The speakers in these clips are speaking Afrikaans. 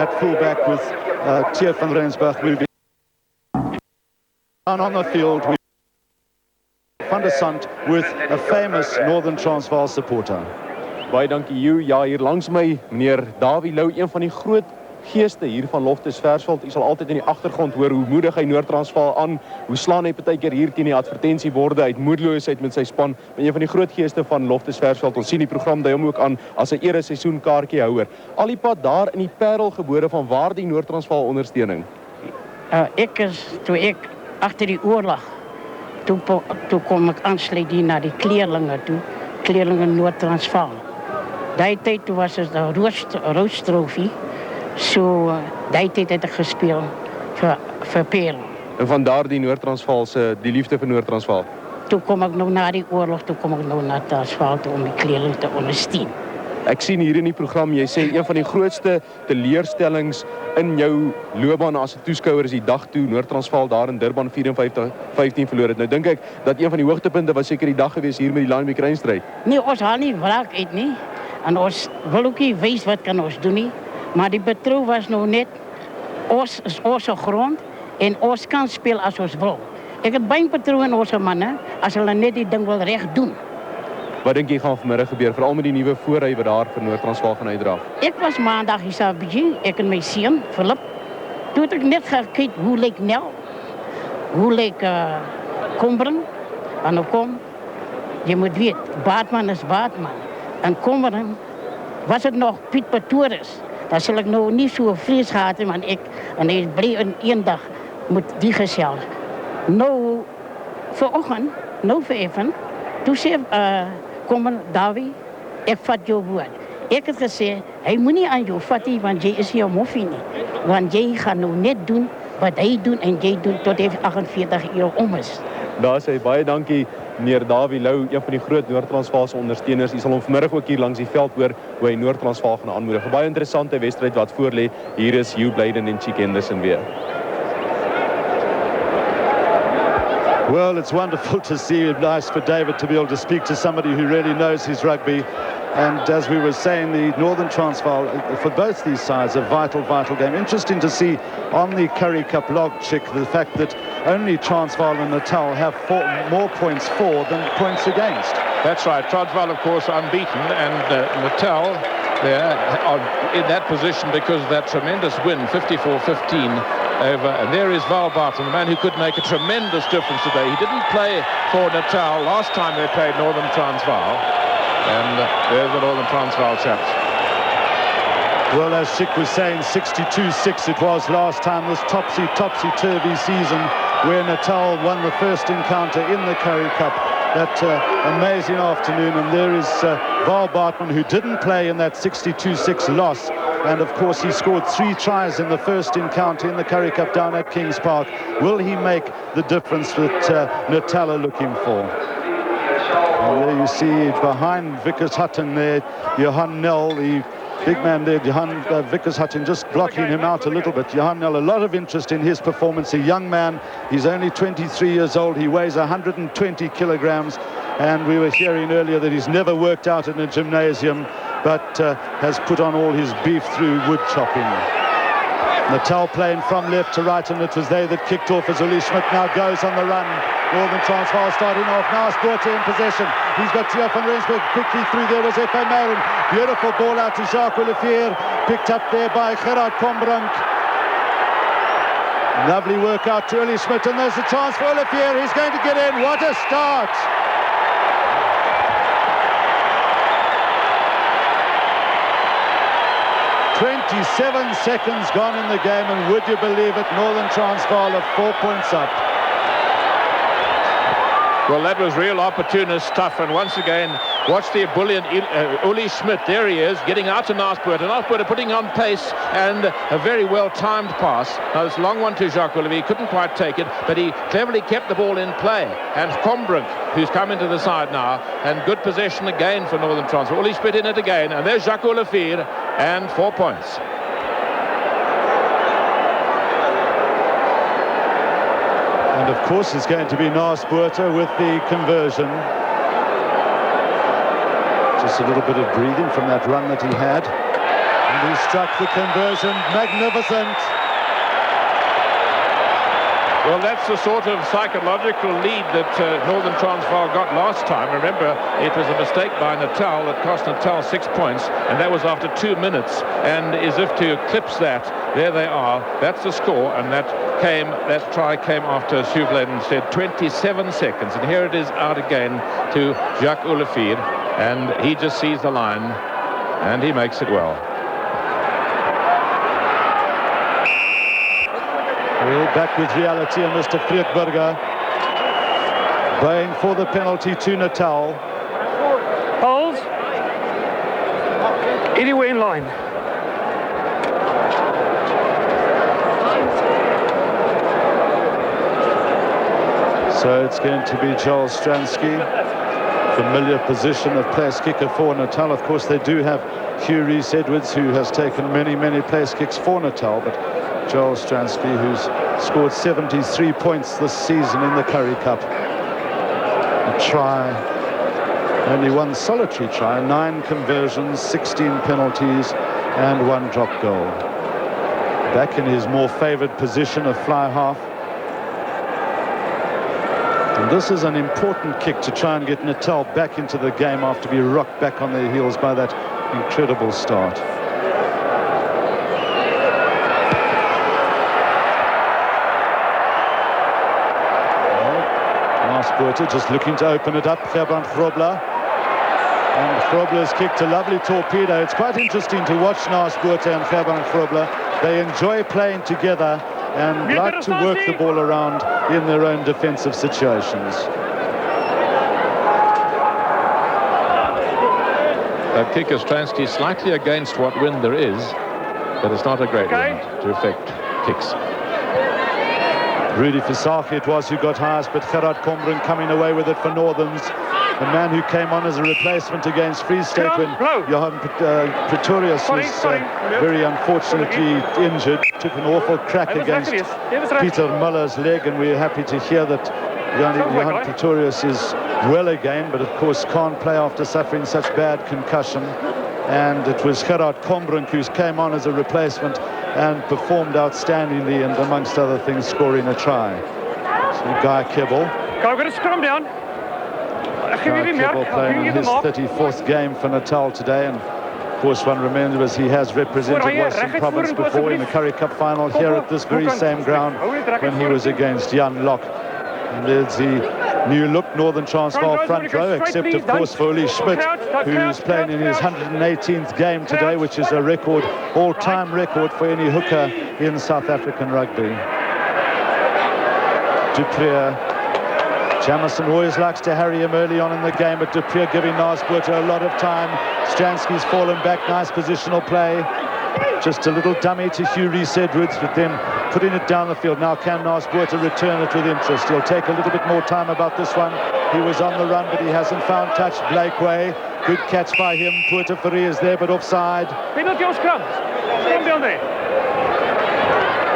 at fullback with Tier van Rensburg moving down on the field. Van der Sant with a famous Northern Transvaal supporter. Baie dankie Hugh. Ja, hier langs my, meneer Davie Lou, een van die groot geeste hier van Loftus Versfeld. U sal altyd in die agtergrond hoor hoe moedig hy Noord-Transvaal aan, hoe slaan hy partykeer hier teen die advertentieborde uit moedeloosheid met sy span. Maar een van die groot geeste van Loftus Versfeld. Ons sien die program dui hom ook aan as 'n ere seisoenkaartjie houer. Al die pad daar in die Parelgebore van waar die Noord-Transvaal ondersteuning. Toe ek agter die oorlog, toe kom ek aansluit hier na die kleerlinge toe, kleerlinge Noord-Transvaal. Die tyd toe was het de roosttrofie. So, die tyd het ek gespeel vir Parel. En vandaar die Noord-Transvaalse, die liefde vir Noord-Transvaal. Toe kom ek nou na die oorlog, toe kom ek nou na Transvaal toe om die kleerling te ondersteun. Ek sien hier in die program, jy sê een van die grootste teleurstellings in jou loopbaan as 'n toeskouer is die dag toe Noord-Transvaal daar in Durban 54-15 verloor het. Nou dink ek dat een van die hoogtepunte was seker die dag gewees hier met die Lion Kruinstryd. Nee, ons haal nie wraak uit nie. En ons wil ook nie wys wat kan ons doen nie. Maar die betrou was nou net, ons is onze grond en ons kan speel as ons wil. Ek het baie betrou in onze manne, as hulle net die ding wil reg doen. Wat dink jy gaan vanmiddag gebeur, veral met die nuwe voorry wat daar vir Noord-Transvaal gaan uitdra? Ek was maandag hier so bietjie, ek en my seun, Philip. Toe het ek net gekyk hoe lyk Nel, hoe lyk Kombering. En nou kom, jy moet weet, Baatman is Baatman. En Kombering, was het nog Piet Patoris. Dan sal ek nou nie so vrees gehad hê, want ek, en hy bly in een dag, moet die gesels. Nou, vanoggend, nou vir even, toe sê, kom Davie, ek vat jou woord. Ek het gesê, hy moet nie aan jou vat nie, want jy is jou moffie nie. Want jy gaan nou net doen wat hy doen en jy doen tot hy 48 uur om is. Daar sê baie dankie meneer Davie Lou, een van die groot Noord-Transvaalse ondersteuners. U sal hom vanmiddag ook hier langs die veld hoor hoe hy Noord-Transvaal gaan aanmoedig. 'n Baie interessante wedstryd wat voor lê. Hier is Hugh Blyden en Chick Henderson weer. Well, it's wonderful to see. Nice for David to be able to speak to somebody who really knows his rugby. And as we were saying, the Northern Transvaal, for both these sides, a vital, vital game. Interesting to see on the Currie Cup log, Chick, the fact that only Transvaal and Natal have more points for than points against. That's right. Transvaal, of course, unbeaten, and Natal there are in that position because of that tremendous win, 54-15 over. And there is Val Barton, the man who could make a tremendous difference today. He didn't play for Natal last time they played Northern Transvaal. And there's the Northern Transvaal chaps. Well, as Chick was saying, 62-6 it was last time, this topsy-turvy season where Natal won the first encounter in the Currie Cup. That amazing afternoon, and there is Val Bartman, who didn't play in that 62-6 loss. And of course he scored 3 tries in the first encounter in the Currie Cup down at Kings Park. Will he make the difference that Natal are looking for? And there you see behind Vickers Hutton there, Johan Nel, the big man there, Johan Vickers Hutton, just blocking him out a little bit. Johan Nel, a lot of interest in his performance. A young man, he's only 23 years old. He weighs 120 kilograms. And we were hearing earlier that he's never worked out in a gymnasium, but has put on all his beef through wood chopping. Natal playing from left to right, and it was they that kicked off as Uli Schmidt now goes on the run. Northern Transvaal starting off now, Sporter in possession. He's got Tier van Rensburg quickly through. There was F.A. Marin. Beautiful ball out to Jacques Olivier, picked up there by Gerard Kombrink. Lovely work out to Uli Schmidt, and there's a chance for Olivier. He's going to get in. What a start! "27 seconds gone in the game, and would you believe it, Northern Transvaal are 4 points up. Well, that was real opportunist stuff, and once again, watch the ebullient Uli Schmidt. There he is, getting out to Nasport, and Nasport putting on pace, and a very well-timed pass. Now, this long one to Jacques Olivier, he couldn't quite take it, but he cleverly kept the ball in play. And Kombrink, who's come into the side now, and good possession again for Northern Transvaal. Uli Schmidt in it again, and there's Jacques Olivier, and 4 points. And of course it's going to be Nasport with the conversion. Just a little bit of breathing from that run that he had. And he struck the conversion. Magnificent. Well, that's the sort of psychological lead that Northern Transvaal got last time. Remember, it was a mistake by Natal that cost Natal 6 points, and that was after 2 minutes. And as if to eclipse that, there they are. That's the score, and that try came after Suvladen said 27 seconds. And here it is out again to Jacques Olivier, and he just sees the line, and he makes it well. Well, back with reality, and Mr. Friedberger going for the penalty to Natal. Holes. Anywhere in line. So it's going to be Joel Stransky. Familiar position of place kicker for Natal. Of course, they do have Hugh Rees-Edwards, who has taken many place kicks for Natal, but Joel Stransky, who's scored 73 points this season in the Currie Cup. A try, only one solitary try, 9 conversions, 16 penalties, and 1 drop goal. Back in his more favoured position of fly half. And this is an important kick to try and get Natal back into the game after being rocked back on their heels by that incredible start. Just looking to open it up, Gerbrand Grobler. And Grobler's kicked a lovely torpedo. It's quite interesting to watch Naasboete and Gerbrand Grobler. They enjoy playing together and like to work the ball around in their own defensive situations. That kick is Stransky slightly against what wind there is, but it's not a great wind to affect kicks. Rudy Versfeld it was who got highest, but Gerard Combren coming away with it for Northerns. The man who came on as a replacement against Free State when Johan Pretorius was very unfortunately injured. Took an awful crack against Peter Muller's leg, and we're happy to hear that Johan Pretorius is well again, but of course can't play after suffering such bad concussion. And it was Gerard Combren who came on as a replacement and performed outstandingly, and amongst other things scoring a try. So Guy Kebbel. Guy, we're going to scrum down. Guy Kebbel playing in his 34th game for Natal today, and of course one remembers he has represented Western Province before in the Currie Cup final here at this very same ground when he was against Jan Locke. And there's the new look Northern Transvaal front row, except of course for Uli Schmidt, who's playing in his 118th game today, which is a record, all-time record for any hooker in South African rugby. Duprier. Jamison always likes to harry him early on in the game, but Duprier giving Naasboete a lot of time. Stransky's fallen back, nice positional play. Just a little dummy to Hugh Rees-Edwards, but then putting it down the field. Now can Naasboete return it with interest? He'll take a little bit more time about this one. He was on the run, but he hasn't found touch. Blakeway, good catch by him. Puerto Ferry is there, but offside. Penalty on scrum. Scrum down there.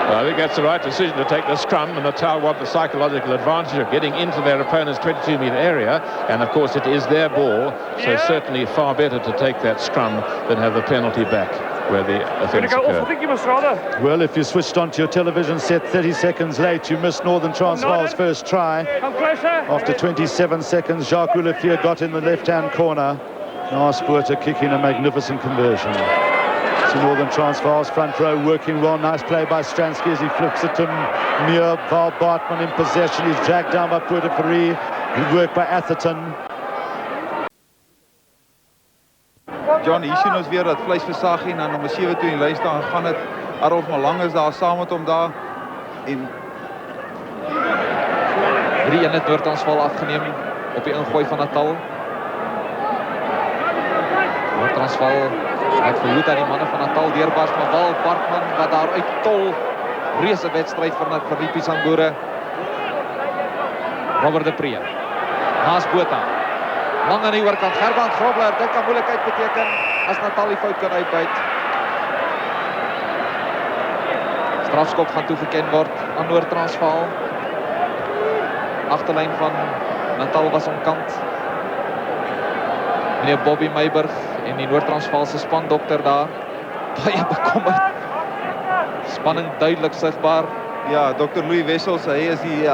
Well, I think that's the right decision to take the scrum, and Natal want the psychological advantage of getting into their opponent's 22-metre area, and of course it is their ball, so certainly far better to take that scrum than have the penalty back where the offence occurred. I think you must rather. Well, if you switched onto your television set 30 seconds late, you missed Northern Transvaal's first try. Come closer. After 27 seconds, Jacques Olivier got in the left-hand corner. Naasboete kicking a magnificent conversion. So Northern Transvaal's front row working well. Nice play by Stransky as he flips it to Muir. Val Bartman in possession. He's dragged down by Puerto Ferry. Good work by Atherton. John, hier sien ons weer dat Vleisversagie na nommer 7 toe in die lys staan gegaan het. Arolf Malang is daar saam met hom daar. En 3-1 het Noord-Transvaal afgeneem op die ingooi van Natal. Noord-Transvaal het verhoed aan die manne van Natal deurbars, maar Val Bartman wat daar uit tol. Reuse wedstryd vir die Pisanboere. Robert de Pre. Naasboete. Lang aan die oorkant. Gerbrand Grobler. Dit kan moeilikheid beteken as Natal die fout kan uitbuit. Strafskop gaan toegeken word aan Noord-Transvaal. Agterlyn van Natal was omkant. Meneer Bobby Meiburg en die Noord-Transvaalse spandokter daar. baie bekommerd. Spanning duidelik sigbaar. Ja, Dr. Louis Wessels, hy is die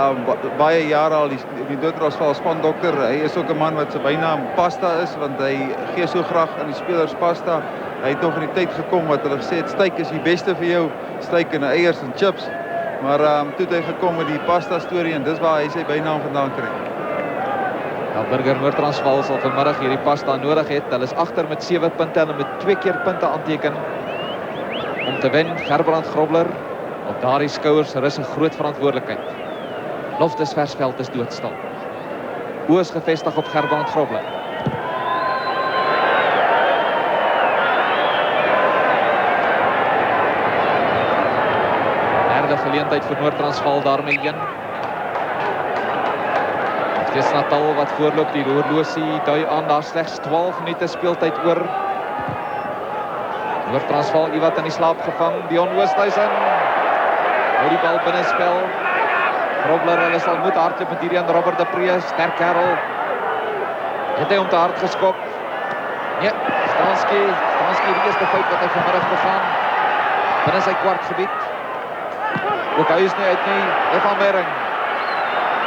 baie jare al die Noord-Transvaal spandokter. Hy is ook 'n man wat sy bynaam Pasta is, want hy gee so graag aan die spelers pasta. Hy het nog in die tyd gekom wat hulle gesê het, steak is die beste vir jou, steak en eiers en chips. Maar toe het hy gekom met die pasta storie en dis waar hy sy bynaam vandaan kry. Ja, Burger Noord-Transvaal sal vanmiddag hierdie pasta nodig het. Hulle is agter met 7 punte en hulle moet 2 keer punte aanteken om te wen. Gerbrand Grobler op daardie skouers rus 'n groot verantwoordelikheid. Loftus Versfeld is doodstil. Oos gevestig op Gerbrand Grobler. Derde geleentheid vir Noord-Transvaal daarmee 1. Dit is Natal wat voorloop, die horlosie dui aan, daar slegs 12 minute speeltyd oor. Noord-Transvaal iewat in die slaap gevang, Dion Oosthuizen. Hou die bal binne spel. Grobler, hulle sal moet hardloop met hierdie aan Robert de Pre, sterk kerel. Het hy om te hard geskop. Nee, Stransky die eerste fout wat hy vanmiddag begaan. Binne sy kwartgebied. Ook hy is nie uit nie, Evan Mering.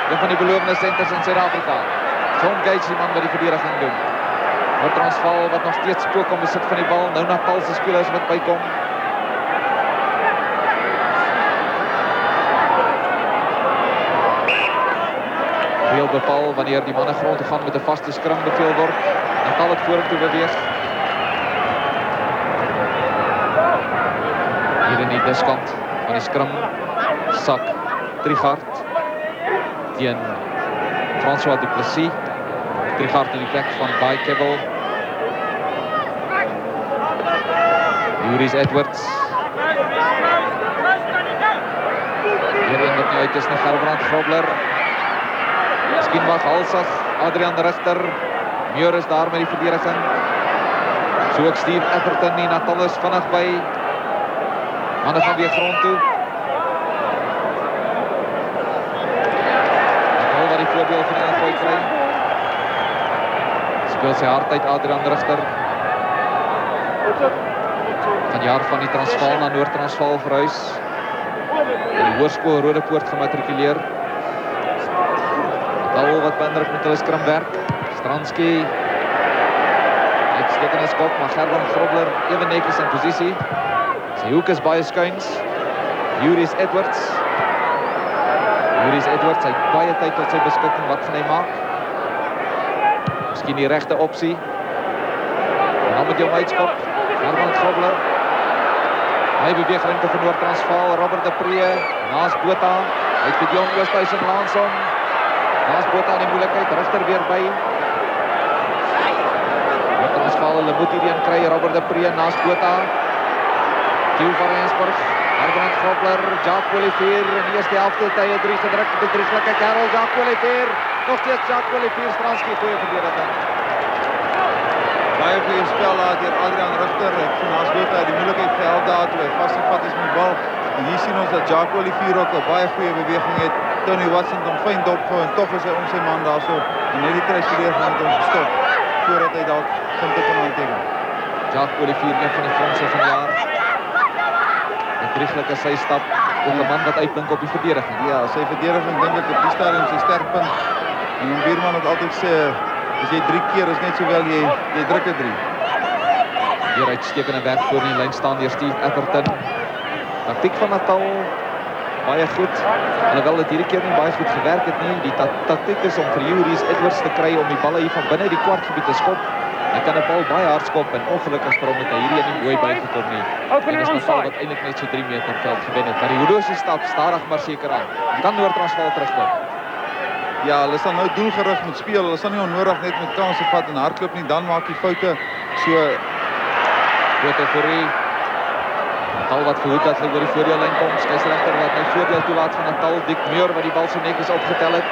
Een van die belovende centers in Suid-Afrika. John Gage, die man wat die verdediging doen. Noord-Transvaal wat nog steeds spook om besit van die bal. Nou Natal se spelers wat bykom. Heel bepaal wanneer die manne grond te gaan met 'n vaste skram beveel word. Natal het vorentoe beweeg. Hier in die diskant van die skram sak Trigard teen François du Plessis. Trigard in die plek van Guy Kebbel. Juris Edwards. Hierin wat nu uit is na Gerbrand Grobler. Miskien mag Halsag, Adrian Richter. Muir is daar met die verdediging. So ook Steve Atherton, die Natal is vinnig by. Manne gaan weer grond toe. Natal wat die voordeel van die ingooi kry. Speel sy hard uit Adrian Richter. Vanjaar van die Transvaal na Noord-Transvaal verhuis. In die hoërskool Rodepoort gematrikuleer. Natal wat beïndruk met hulle skramwerk. Stransky. Uitstekende skop, maar Gerbrand Grobler ewe netjies in posisie. Sy hoek is baie skuins. Juris Edwards. Hy het baie tyd tot sy beskikking. Wat gaan hy maak? Miskien die regte opsie. En dan moet jy hom uitskop. Gerbrand Grobler. Hy beweeg ruimte vir Noord-Transvaal. Robert de Pre naas Botha. Hy het vir Dion Oosthuizen langs hom. Naas Botha die moeilikheid. Richter weer by. Noord-Transvaal, hulle moet hierdie kry. Robert de Pre naas Botha. Kiel van Rensburg. Gerbrand Grobler. Jacques Olivier in die eerste helfte. Tye 3 gedruk. De drieglike kerel. Jacques Olivier. Nog steeds Jacques Olivier. Stransky goeie verdediging. Baie goeie spel daar deur Adrian Richter. Ek sien naas Botha die moeilikheid gehelp daar toe hy vasgevat is met die bal. En hier sien ons dat Jacques Olivier ook 'n baie goeie beweging het. Tony Watson het hom fyn dopgehou en tog is hy om sy man daarso. En net die kruisverdediging het hom gestop voordat hy dalk punte kon aanteken. Jacques Olivier, een van die fondse van die jaar. Een drieglike sy stap. Ook 'n man wat uitblink op die verdediging. Ja, sy verdediging dink ek op die stadium sy sterkpunt. En hom buurman het altyd sê as jy 3 keer is net sowel jy druk 'n 3. Hier uitstekende werk voor in die lyn staan deur Steve Atherton. Taktiek van Natal baie goed. Alhoewel dit hierdie keer nie baie goed gewerk het nie. Die taktiek is om vir Juris Edwards te kry om die balle hier van binne die kwartgebied te skop. Hy kan 'n bal baie hard skop en ongelukkig vir hom het hy hierdie nie mooi bygekom nie. En dis Natal wat eintlik net so 3 meter veld gewen het. Maar die horlosie stap stadig maar seker aan. Kan Noord-Transvaal terugkom. Ja, hulle sal nou doelgerig moet speel. Hulle sal nie onnodig net met kanse vat en hardloop nie. Dan maak die foute so Botha voorie. Natal wat verhoed dat hy oor die voordeellyn kom. Skeieregter wat nou voordeel toelaat van Natal. Dick Muir wat die bal so netjies opgetel het.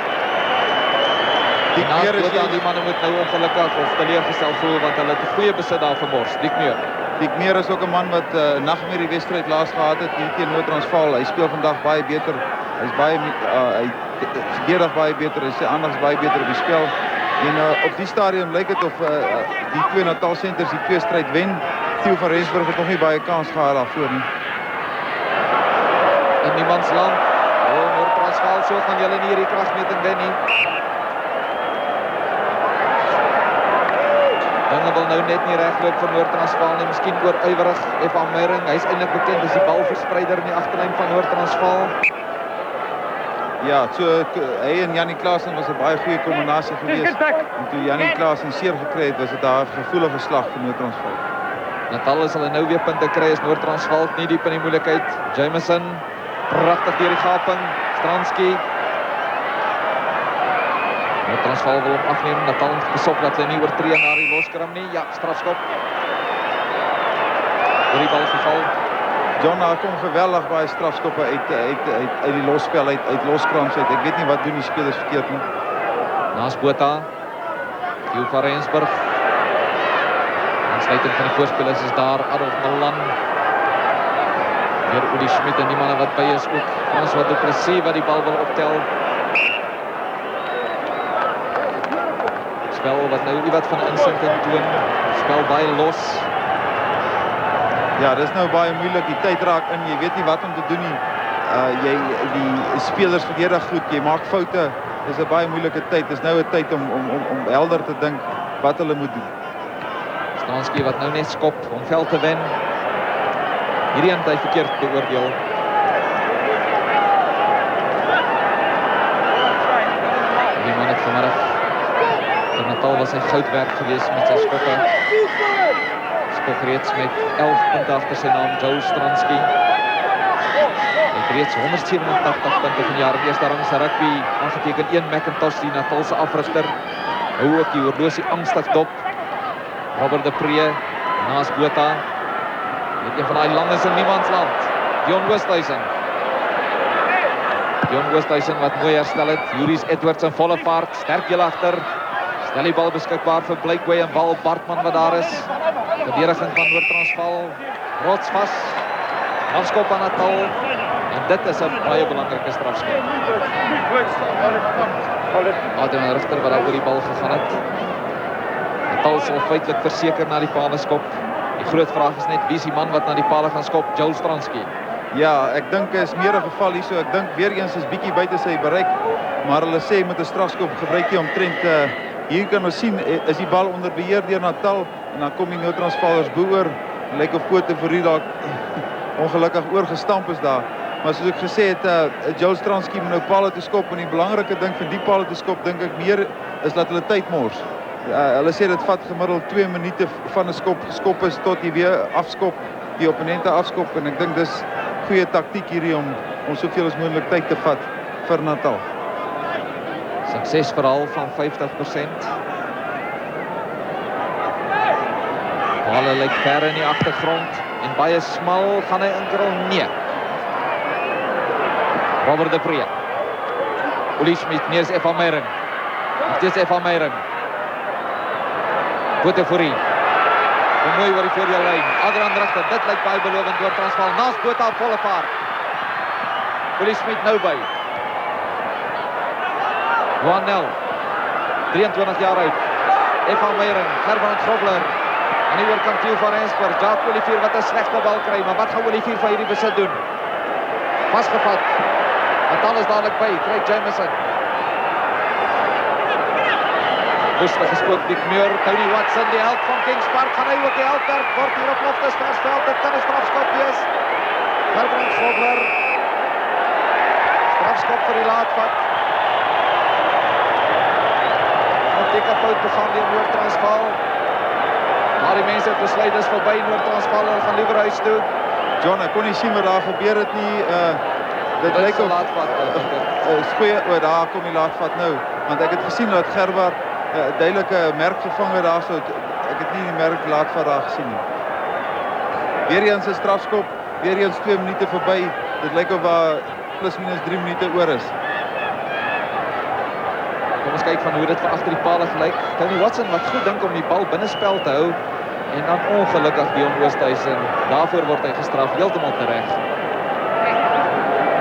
Dick Muir is die manne moet nou ongelukkig of teleurgestel voel want hulle het 'n goeie besit daar vermors. Dick Muir is ook 'n man wat nagmerrie wedstryd laas gehad het hier teen Noord-Transvaal. Hy speel vandag baie beter. Hy's baie hy verdedig baie beter. Hy sê anders baie beter op die spel. En op die stadium lyk dit of die twee Natal centers die twee stryd wen. Theo van Rensburg het nog nie baie kans gehad daarvoor nie. In niemandsland. Noord-Transvaal, so gaan julle nie hierdie kragmeting wen nie. Dinge wil nou net nie regloop vir Noord-Transvaal nie, miskien oor ywerig F.A. Meiring. Hy is eintlik bekend as die balverspreider in die agterlyn van Noord-Transvaal. Ja, so hy en Jannie Klaasen was 'n baie goeie kombinasie geweest. En toe Jannie Klaasen seer gekry het, was dit daar 'n gevoelige slag vir Noord-Transvaal. Natal is hulle nou weer punte kry as Noord-Transvaal nie diep in die moeilikheid. Jameson, pragtig deur die gaping. Stransky. Noord-Transvaal wil hom afneem. Natal besop dat hulle nie oortree na die loskram nie. Ja, strafskop. Oor die bal geval. John, daar kom geweldig baie strafskoppe uit die losspel, uit loskrams uit. Ek weet nie wat doen die spelers verkeerd nie. Naas Botha. Theo van Rensburg. Aansluiting van die voorspelers is daar. Adolf Malan. Weer Uli Schmidt en die manne wat by is ook. François du Plessis wat die bal wil optel. Spel wat nou iewat van insinking toon. Spel baie los. Ja, dis nou baie moeilik. Die tyd raak in. Jy weet nie wat om te doen nie. Die spelers verdedig goed. Jy maak foute. Dis 'n baie moeilike tyd. Dis nou 'n tyd om helder te dink wat hulle moet doen. Stransky wat nou net skop om veld te wen. Hierdie een het hy verkeerd beoordeel. Die man het vanmiddag vir Natal was hy goud werk geweest met sy skoppe. Skop reeds met 11 punte agter sy naam, Joel Stransky. Hy het reeds 187 punte van die jaar in eerste rangse rugby aangeteken. 1 McIntosh, die Natalse afrigter. Hou ook die horlosie angstig dop. Robert de Pre, naas Botha. Met een van die langes in niemandsland. Dion Oosthuizen. Dion Oosthuizen wat mooi herstel het. Juris Edwards in volle vaart. Sterk heel agter. Stel die bal beskikbaar vir Blakeway en Wal Bartman wat daar is. Verdediging van Noord-Transvaal. Rotsvas. Afskop aan Natal. En dit is 'n baie belangrike strafskop. Adrian Richter wat oor die bal gegaan het. Natal sal feitelik verseker na die paal skop. Die groot vraag is net wie is die man wat na die paal gaan skop? Joel Stransky. Ja, ek dink is meer 'n geval hierso. Ek dink weer eens is bietjie buite sy bereik, maar hulle sê met 'n strafskop gebruik jy omtrent hier kan ons sien is die bal onder beheer deur Natal en dan kom die Noord-Transvaalers boer. Lyk of pote vir hier dalk ongelukkig oorgestamp is daar. Maar soos ek gesê het, Joel Stransky moet nou paal te skop en die belangrike ding vir die paal te skop dink ek meer is dat hulle tyd mors. Hulle sê dit vat gemiddeld 2 minute van 'n skop is tot jy weer afskop, die opponente afskop en ek dink dis goeie taktiek hierdie om soveel as moontlik tyd te vat vir Natal. Suksesverhaal van 50%. Balle lyk ver in die agtergrond en baie smal, gaan hy inkrul? Nee. Robert de Pre. Uli Schmidt, nie is F.A. Meiring. Dit is F.A. Meiring. Botha-Fourie. Mooi oor die voordeellyn. Adrian Richter, dit lyk baie belovend deur Transvaal. Naas Botha op volle vaart. Uli Schmidt nou by. Juan Nel, 23 jaar oud. F.A. Meiring, Gerbrand Grobler. Aan die oorkant Theo van Rensburg. Jacques Olivier wat 'n slegte bal kry, maar wat gaan Olivier van hierdie besit doen? Vasgevat. Natal is dadelik by, kry Jameson. Rustig gespook Dick Muir, Tony Watson, die held van Kings Park, gaan hy ook die held werk, word hier op Loftus Versfeld, dit kan 'n strafskop wees. Gerbrand Grobler. Strafskop vir die laatvat. Fout begaan deur Noord-Transvaal. Maar die mense het besluit dis verby Noord-Transvaal, hulle gaan liewer huis toe. John, ek kon nie sien wat daar gebeur het nie. Dit lyk of laatvat. Daar kom die laatvat nou, want ek het gesien dat Gerber duidelike merk gevang het daarso. Ek het nie die merk laatvat daar gesien nie. Weer eens 'n strafskop, weer eens 2 minute verby. Dit lyk of daar plus minus 3 minute oor is. Kom ons kyk van hoe dit van agter die paal gelyk. Tony Watson wat goed dink om die bal binne spel te hou en dan ongelukkig Dion Oosthuizen. Daarvoor word hy gestraf, heeltemal tereg.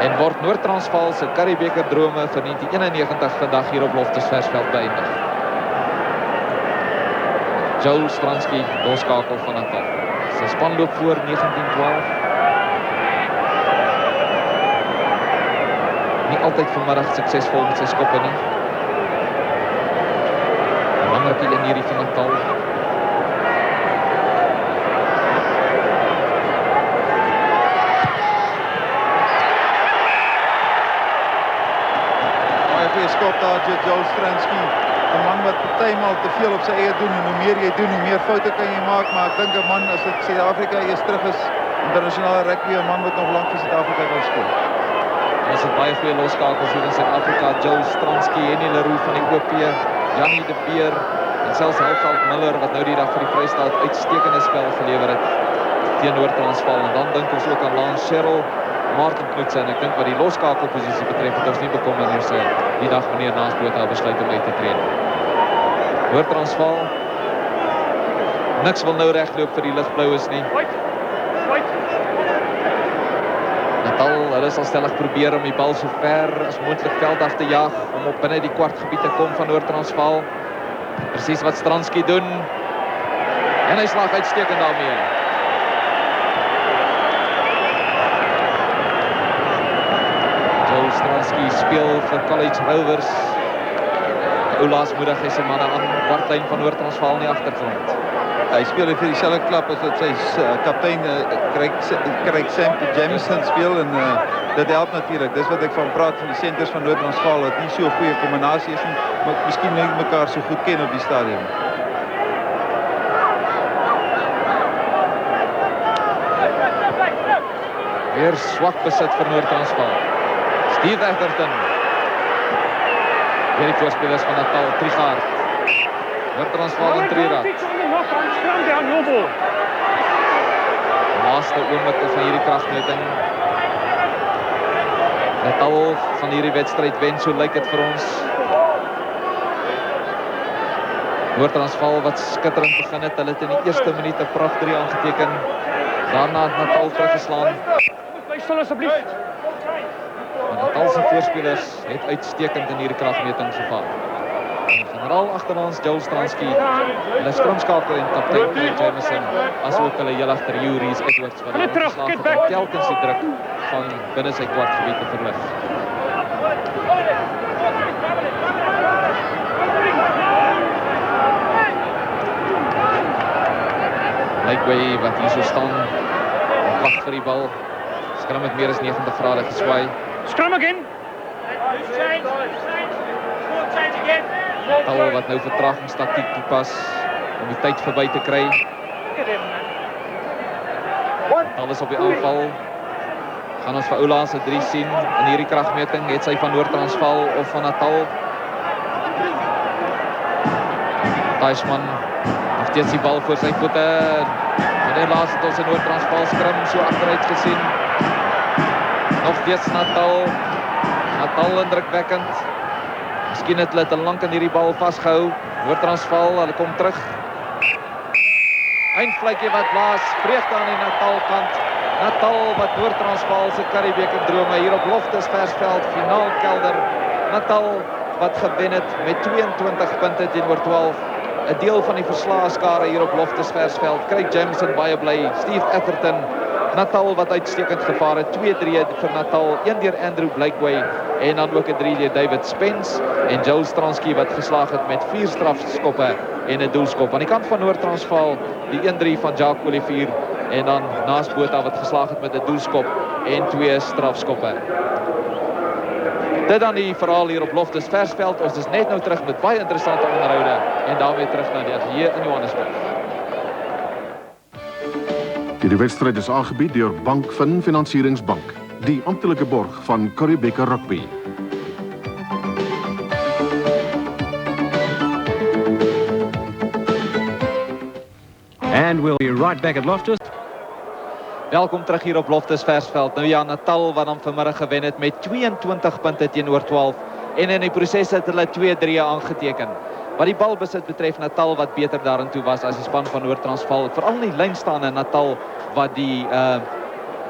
En word Noord-Transvaal se Curriebeeker drome vir 1991 vandag hier op Loftus Versfeld beëindig. Joel Stransky, doelskakel van Natal. Sy span loop voor 19-12. Nie altyd vanmiddag suksesvol met sy skoppe nie. Belangrike een hierdie van Natal. Goeie skop daar, Joel Stransky. 'n man wat partymal te veel op sy eie doen en hoe meer jy doen, hoe meer foute kan jy maak, maar ek dink 'n man as dit Suid-Afrika eers terug is, internasionale rugby, 'n man wat nog lank vir Suid-Afrika wil speel. Ons het baie goeie loskakels hier in Suid-Afrika. Joel Stransky, Henny Leroux van die OP, Jannie de Beer en selfs Helveld Miller wat nou die dag vir die Vrystaat uitstekende spel gelewer het teen Noord-Transvaal. En dan dink ons ook aan Lance Sherrill, Martin Knudsen. Ek dink wat die loskakelposisie betref het ons nie bekommer wanneer sy die dag wanneer Naasbotha besluit om uit te tree. Noord-Transvaal niks wil nou regloop vir die ligblaues nie. Natal, hulle sal stellig probeer om die bal so ver as moontlik veld af te jaag om op binne die kwartgebied te kom van Noord-Transvaal. Presies wat Stransky doen. En hy slaag uitstekend daarmee. Joel Stransky speel vir College Rovers. Oulaas moedig hy sy manne aan, kwartlyn van Noord-Transvaal in die agtergrond. Hy speel vir dieselfde klap as wat sy kaptein Craig Jameson speel en dit help natuurlik. Dis wat ek van praat van die senters van Noord-Transvaal, wat nie so 'n goeie kombinasie is nie, maar miskien nie mekaar so goed ken op die stadion. Weer swak besit vir Noord-Transvaal. Steve Etherton. Weer die voorspelers van Natal, Trigaard. Noord-Transvaal in Trera. Laaste oomblik van hierdie kragmeting. Natal van hierdie wedstryd wen, so lyk dit vir ons. Noord-Transvaal wat skitterend begin het. Hulle het in die eerste minuut 'n pragt 3 aangeteken. Daarna het Natal teruggeslaan. Stil asseblief. Natal se voorspelers het uitstekend in hierdie kragmeting gevaar. Generaal agterlands Joel Stransky, hulle skrimskakel en kaptein Craig Jameson, asook hulle heel agter Juries Edwards wat hulle geslaag telkens die druk van binne sy kwartgebied te verlig. Blykeway wat hier so staan, wag vir die bal. Skram met meer as 90 grade geswaai. Scrum again. Natal wat nou vertragingstaktiek toepas om die tyd verby te kry. Natal is op die aanval. Gaan ons vir Oulaas se 3 sien in hierdie kragmeting. Het sy van Noord-Transvaal of van Natal? Tysman nog steeds die bal voor sy voete. En laas het ons in Noord-Transvaal skrim so agteruit gesien. Nog steeds Natal. Natal indrukwekkend. Miskien het hulle te lank in hierdie bal vasgehou. Noord-Transvaal, hulle kom terug. Eindvlekkie wat blaas, vreugde aan die Natal kant. Natal wat Noord-Transvaal se Curriebeeker drome hier op Loftus Versfeld finaal kelder. Natal wat gewen het met 22 punte teenoor 12. 'n deel van die verslaeskare hier op Loftus Versfeld. Craig Jameson baie bly, Steve Etherton. Natal wat uitstekend gevaar het, 2-3 vir Natal, 1 deur Andrew Blakeway en dan ook 'n 3 deur David Spence en Joel Stransky wat geslaag het met 4 strafskoppe en 'n doelskop. Aan die kant van Noord-Transvaal die 1-3 van Jacques Olivier en dan Naasbotha wat geslaag het met 'n doelskop en 2 strafskoppe. Dit dan die verhaal hier op Loftus Versfeld. Ons is net nou terug met baie interessante onderhoude en daarmee terug na die ateljee in Johannesburg. Die wedstrijd is aangebied door Bankfin Financieringsbank, die amptelike borg van Curriebeeker Rugby. And we'll be right back at Loftus. Welkom terug hier op Loftus Versfeld. Nou ja, Natal wat dan vanmiddag gewen het met 22 punte teenoor 12 en in die proses het hulle 2-3 aangeteken. Wat die balbesit betref, Natal wat beter daarin was as die span van Noord-Transvaal. Veral in die lynstaande Natal wat die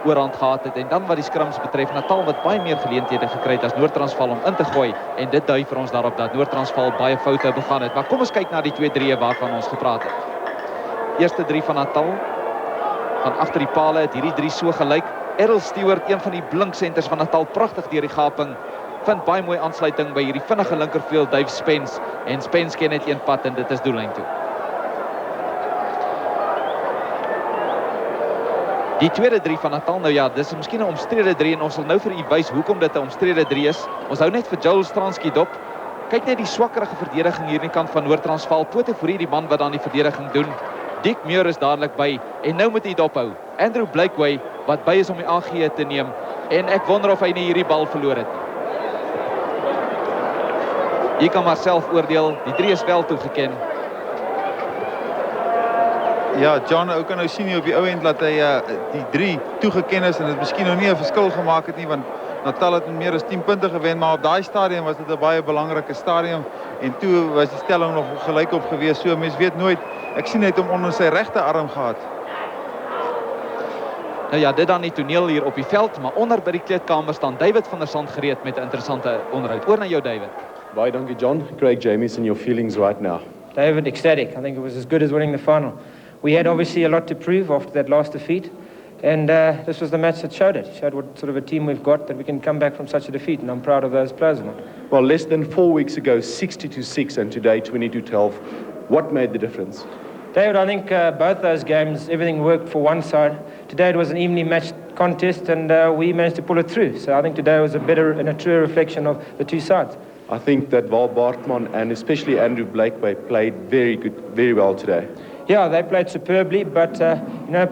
oorhand gehad het. En dan wat die skrums betref, Natal wat baie meer geleenthede gekry het as Noord-Transvaal om in te gooi. En dit dui vir ons daarop dat Noord-Transvaal baie foute begaan het. Maar kom ons kyk na die 2-3 waarvan ons gepraat het. Eerste 3 van Natal. van agter die pale het hierdie 3 so gelyk. Errol Stewart, een van die blink senters van Natal, pragtig deur die gaping. Vind baie mooi aansluiting by hierdie vinnige linkerveld Dave Spence en Spence ken net een pad en dit is doellyn toe. Die tweede 3 van Natal, nou ja, dis miskien 'n omstrede 3 en ons sal nou vir u wys hoekom dit 'n omstrede 3 is. Ons hou net vir Joel Stransky dop. Kyk net die swakkerige verdediging hier aan die kant van Noord Transvaal. Pote voor hierdie man wat dan die verdediging doen. Dick Muir is dadelik by en nou moet hy dophou. Andrew Blakeway wat by is om die AG te neem en ek wonder of hy nie hierdie bal verloor het. Jy kan maar self oordeel, die 3 is wel toegeken. Ja, John, ook kan nou sien op die ou end dat hy die 3 toegeken is en dit miskien nog nie 'n verskil gemaak het nie, want Natal het meer as 10 punte gewen, maar op daai stadium was dit 'n baie belangrike stadium en toe was die stelling nog gelykop gewees. So mens weet nooit. Ek sien net hom onder sy regte arm gehad. Nou ja, dit dan die toneel hier op die veld, maar onder by die kleedkamer staan David van der Sand gereed met 'n interessante onderhoud. Oor na jou, David. Baie dankie, John. Craig Jamieson, your feelings right now? David, ecstatic. I think it was as good as winning the final. We had obviously a lot to prove after that last defeat, and this was the match that showed it. It showed what sort of a team we've got, that we can come back from such a defeat, and I'm proud of those players. Well, less than 4 weeks ago, 60-6, and today 20-12. What made the difference? David, I think both those games, everything worked for one side. Today it was an evenly matched contest, and we managed to pull it through. So I think today was a better and a truer reflection of the two sides. I think that Val Bartman and especially Andrew Blakeway played very well today. Yeah, they played superbly, but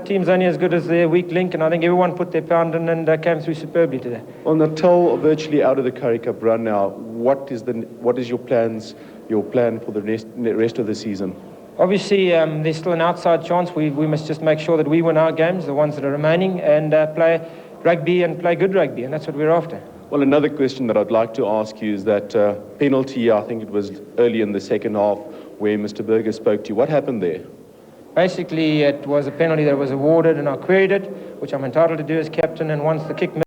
teams only as good as their weak link, and I think everyone put their pound in and came through superbly today. Well, Natal are virtually out of the Currie Cup run now. What is your plan for the rest of the season? Obviously, there's still an outside chance. We must just make sure that we win our games, the ones that are remaining, and play rugby and play good rugby, and that's what we're after. Well, another question that I'd like to ask you is that penalty, I think it was early in the second half, where Mr. Berger spoke to you. What happened there? Basically, it was a penalty that was awarded, and I queried it, which I'm entitled to do as captain, and once the kick